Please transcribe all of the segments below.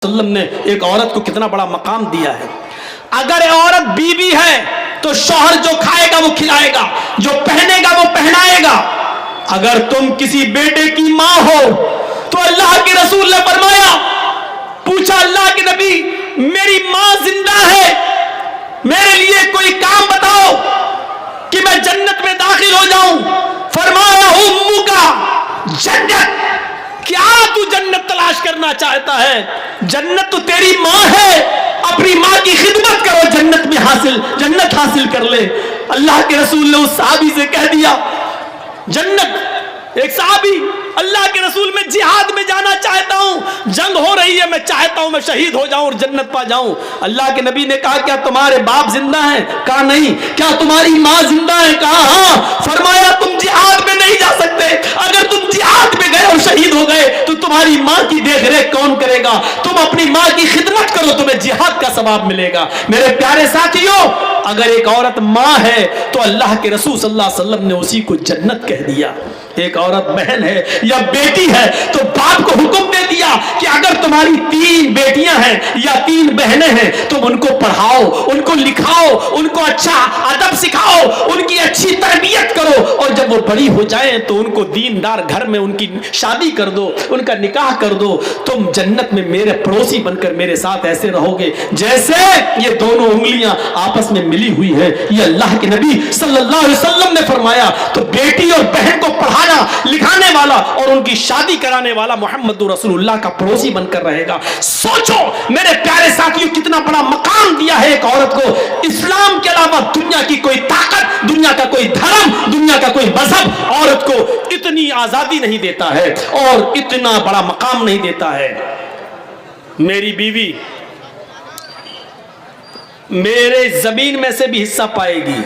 वसल्लम ने एक औरत को कितना बड़ा मकाम दिया है। अगर औरत बीवी है तो शौहर जो खाएगा वो खिलाएगा, जो पहनेगा वो पहनाएगा। अगर तुम किसी बेटे की माँ हो तो अल्लाह के रसूल ने फरमाया, पूछा अल्लाह के नबी मेरी माँ जिंदा है, मेरे लिए कोई काम बताओ कि मैं जन्नत में दाखिल हो जाऊं। फरमाया उम्मू का जन्नत, क्या तू जन्नत तलाश करना चाहता है? जन्नत तो तेरी माँ है, अपनी माँ की खिदमत करो, जन्नत हासिल कर ले। अल्लाह के रसूल ने उस सहाबी से कह दिया जन्नत। एक सहाबी अल्लाह के रसूल में जिहाद में जाना चाहता हूं, जंग हो रही है, मैं चाहता हूं मैं शहीद हो जाऊं और जन्नत पा जाऊं। अल्लाह के नबी ने कहा क्या तुम्हारे बाप जिंदा हैं? कहा नहीं। क्या तुम्हारी माँ जिंदा है? कहा हाँ। फरमाया तुम जिहाद में नहीं जा सकते, अगर तुम जिहाद में गए और शहीद हो गए तो तुम्हारी माँ की देखरेख कौन करेगा? तुम अपनी माँ की खिदमत करो, तुम्हें जिहाद का सवाब मिलेगा। मेरे प्यारे साथियों, अगर एक औरत माँ है तो अल्लाह के रसूल सल्लल्लाहु अलैहि वसल्लम ने उसी को जन्नत कह दिया। एक औरत बहन है या बेटी है तो बाप को हुक्म दे दिया कि अगर तुम्हारी 3 बेटियां हैं या 3 बहनें हैं तुम उनको पढ़ाओ, उनको लिखाओ, उनको अच्छा अदब सिखाओ, उनकी अच्छी तरबियत करो, और जब वो बड़ी हो जाएं तो उनको दीनदार घर में उनकी शादी कर दो, उनका निकाह कर दो। तुम जन्नत में मेरे पड़ोसी बनकर मेरे साथ ऐसे रहोगे जैसे ये दोनों उंगलियां आपस में मिली हुई है। ये अल्लाह के नबी सल्लल्लाहु अलैहि वसल्लम ने फरमाया। तो बेटी और बहन को पढ़ाना, लिखाने वाला और उनकी शादी कराने वाला मोहम्मद रसूलुल्लाह का पड़ोसी बनकर रहेगा। सोचो मेरे प्यारे साथियों, कितना बड़ा मकाम दिया है एक औरत को। इस्लाम के अलावा दुनिया की कोई ताकत, दुनिया का कोई धर्म, दुनिया का कोई मजहब औरत को इतनी आजादी नहीं देता है और इतना बड़ा मकाम नहीं देता है। मेरी बीवी मेरे जमीन में से भी हिस्सा पाएगी।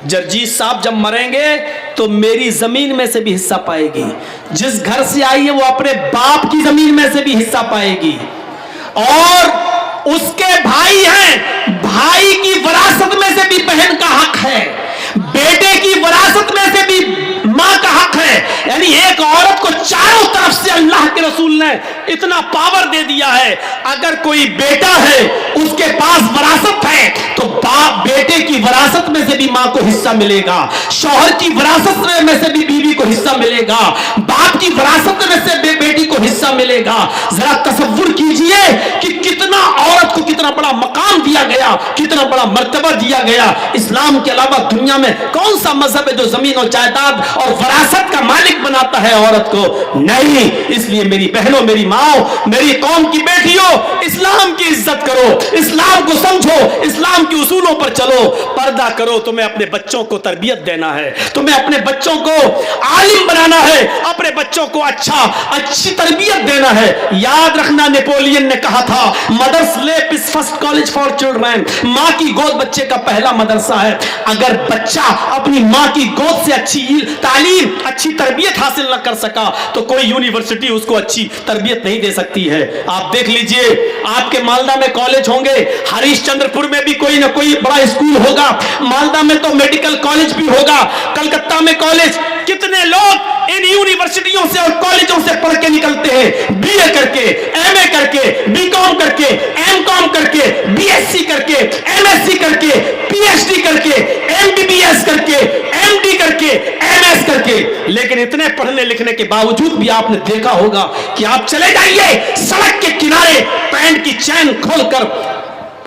जरजीत साहब जब मरेंगे तो मेरी जमीन में से भी हिस्सा पाएगी। जिस घर से आई है वो अपने बाप की जमीन में से भी हिस्सा पाएगी। और उसके भाई हैं, भाई की विरासत में से भी बहन का हक है, बेटे की विरासत में से भी मां का हक है। यानी एक औरत को चारों तरफ से अल्लाह के रसूल ने इतना पावर दे दिया है। अगर कोई बेटा है उसके पास विरासत है तो बाप बेटे की विरासत में से भी मां को हिस्सा मिलेगा, शौहर की विरासत में से भी बीवी को हिस्सा मिलेगा, बाप की विरासत में से बेटी को हिस्सा मिलेगा। जरा तसव्वुर कीजिए कि कितना औरत को कितना बड़ा मकाम दिया गया, कितना बड़ा मर्तबा दिया गया। इस्लाम के अलावा दुनिया में कौन सा मजहब है जो जमीन और जायदाद और विरासत का मालिक बनाता है औरत को? नहीं। इसलिए मेरी बहनों, मेरी माओ, मेरी कौम की बेटियों, इस्लाम की इज्जत करो, इस्लाम को समझो, इस्लाम के उसूलों पर चलो, पर्दा करो। तुम्हें अपने बच्चों को तरबियत देना है, तुम्हें अपने बच्चों को आलिम बनाना है, अपने बच्चों को अच्छी तरबियत देना है। याद रखना, नेपोलियन ने कहा था mother's lap is first college for children. माँ की गोद बच्चे का पहला मदरसा है। अगर बच्चा अपनी माँ की गोद से अच्छी तालीम, अच्छी तरबियत हासिल न कर सका तो कोई यूनिवर्सिटी उसको अच्छी तरबियत नहीं दे सकती है। आप देख लीजिए, आपके मालदा में कॉलेज होंगे, हरिश्चंद्रपुर में भी कोई ना कोई बड़ा स्कूल होगा, मालदा में तो मेडिकल कॉलेज भी होगा, कलकत्ता में कॉलेज। कितने लोग इन यूनिवर्सिटियों से और कॉलेजों से पढ़ के निकलते हैं, बीए करके, एमए करके, बीकॉम करके, एमकॉम करके, बीएससी करके, एमएससी करके, पीएचडी करके, एमबीबीएस करके, एमडी करके, एमएस करके। लेकिन इतने पढ़ने लिखने के बावजूद भी आपने देखा होगा कि आप चले जाइए सड़क के किनारे, पैंट की चैन खोलकर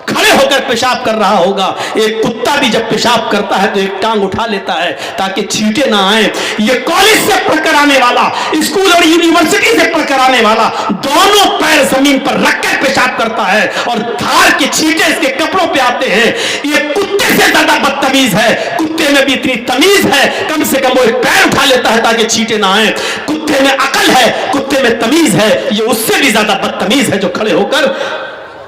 खड़े होकर पेशाब कर रहा होगा। एक कुत्ता भी जब पेशाब करता है तो एक टांग उठा लेता है ताकि छींटे ना आए। ये कॉलेज से पढ़कर आने वाला, स्कूल और यूनिवर्सिटी से पढ़कर आने वाला दोनों पैर जमीन पर रखकर पेशाब करता है और धार के छींटे इसके कपड़ों पे आते हैं। ये कुत्ते से ज्यादा बदतमीज है। कुत्ते में भी इतनी तमीज है, कम से कम वो एक पैर उठा लेता है ताकि छींटे ना आए। कुत्ते में अकल है, कुत्ते में तमीज है, ये उससे भी ज्यादा बदतमीज है जो खड़े होकर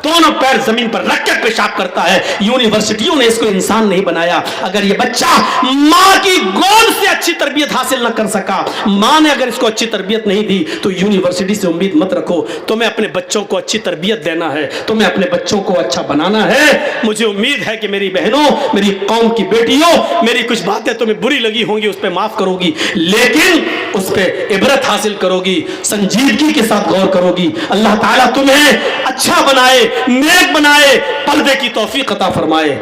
दोनों पैर जमीन पर रख कर पेशाब करता है। यूनिवर्सिटियों ने इसको इंसान नहीं बनाया। अगर ये बच्चा माँ की गोद से अच्छी तरबियत हासिल न कर सका, माँ ने अगर इसको अच्छी तरबियत नहीं दी, तो यूनिवर्सिटी से उम्मीद मत रखो। तुम्हें अपने बच्चों को अच्छी तरबियत देना है, तुम्हें अपने बच्चों को अच्छा बनाना है। मुझे उम्मीद है कि मेरी बहनों, मेरी कौम की बेटियों, मेरी कुछ बातें तुम्हें बुरी लगी होंगी, उस पर माफ करोगी, लेकिन उस पर इबरत हासिल करोगी, संजीदगी के साथ गौर करोगी। अल्लाह ताला तुम्हें अच्छा बनाए, नेक बनाए, पर्दे की तौफीक अता फरमाए।